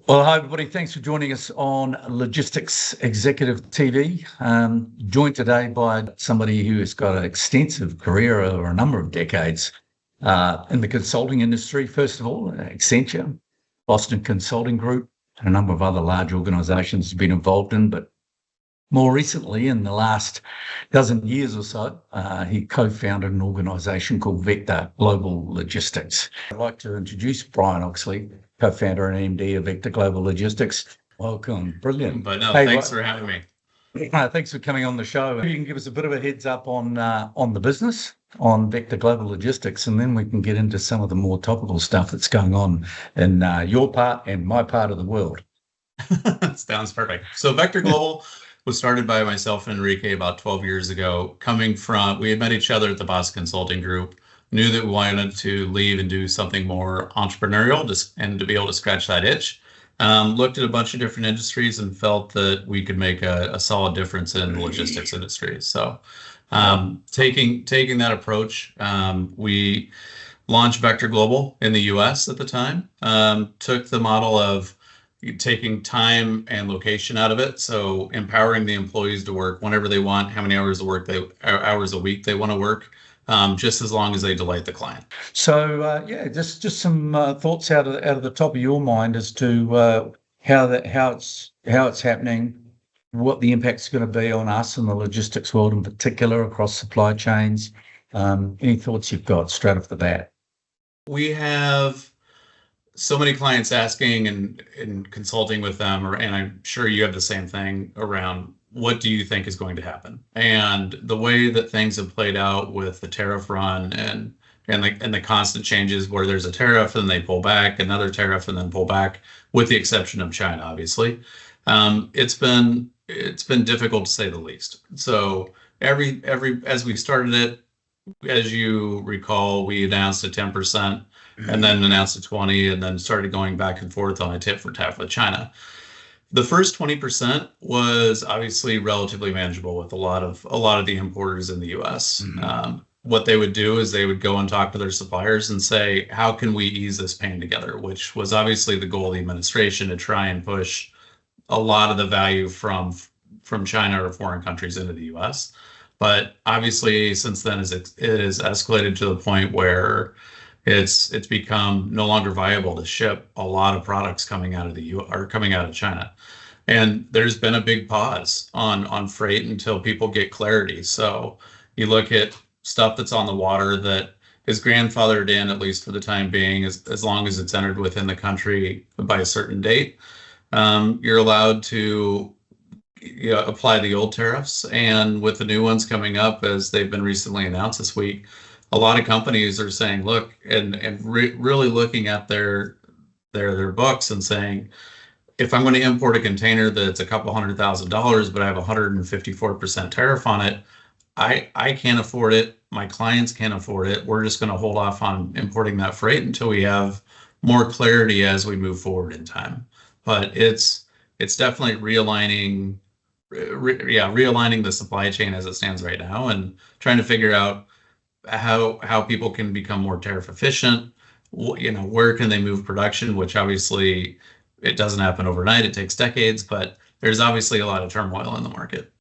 Well, hi, everybody. Thanks for joining us on Logistics Executive TV. Joined today by somebody who has got an extensive career over a number of decades in the consulting industry. First of all, Accenture, Boston Consulting Group, and a number of other large organizations he's been involved in. But more recently, in the last dozen years or so, he co-founded an organization called Vector Global Logistics. I'd like to introduce Brian Oxley, co-founder and MD of Vector Global Logistics. Welcome. Brilliant. But no, thanks for having me. Thanks for coming on the show. You can give us a bit of a heads up on the business, on Vector Global Logistics, and then we can get into some of the more topical stuff that's going on in your part and my part of the world. Sounds perfect. So Vector Global was started by myself and Enrique about 12 years ago. We had met each other at the Boston Consulting Group, knew that we wanted to leave and do something more entrepreneurial and to be able to scratch that itch. Looked at a bunch of different industries and felt that we could make a solid difference in the logistics industry. So taking that approach, we launched Vector Global in the US at the time, took the model of taking time and location out of it. So empowering the employees to work whenever they want, how many hours a week they want to work, just as long as they delight the client. So just some thoughts out of the top of your mind as to how it's happening, what the impact's going to be on us in the logistics world in particular across supply chains. Any thoughts you've got straight off the bat? We have so many clients asking and consulting with them, and I'm sure you have the same thing around what do you think is going to happen? And the way that things have played out with the tariff run and the constant changes where there's a tariff and they pull back, another tariff and then pull back, with the exception of China, obviously. It's been difficult to say the least. So as we started it, as you recall, we announced a 10% and then announced a 20 and then started going back and forth on a tit for tat with China. The first 20% was obviously relatively manageable with a lot of the importers in the US. Mm-hmm. What they would do is they would go and talk to their suppliers and say, how can we ease this pain together? Which was obviously the goal of the administration, to try and push a lot of the value from China or foreign countries into the US. But obviously, since then, it has escalated to the point where it's become no longer viable to ship a lot of products coming out of China. And there's been a big pause on freight until people get clarity. So you look at stuff that's on the water that is grandfathered in, at least for the time being, as long as it's entered within the country by a certain date, you're allowed to apply the old tariffs. And with the new ones coming up, as they've been recently announced this week, a lot of companies are saying, look, and really looking at their books and saying, if I'm going to import a container that's a couple $100,000, but I have 154% tariff on it, I can't afford it. My clients can't afford it. We're just going to hold off on importing that freight until we have more clarity as we move forward in time. But it's definitely realigning the supply chain as it stands right now, and trying to figure out how people can become more tariff efficient. Where can they move production, which obviously it doesn't happen overnight. It takes decades, but there's obviously a lot of turmoil in the market.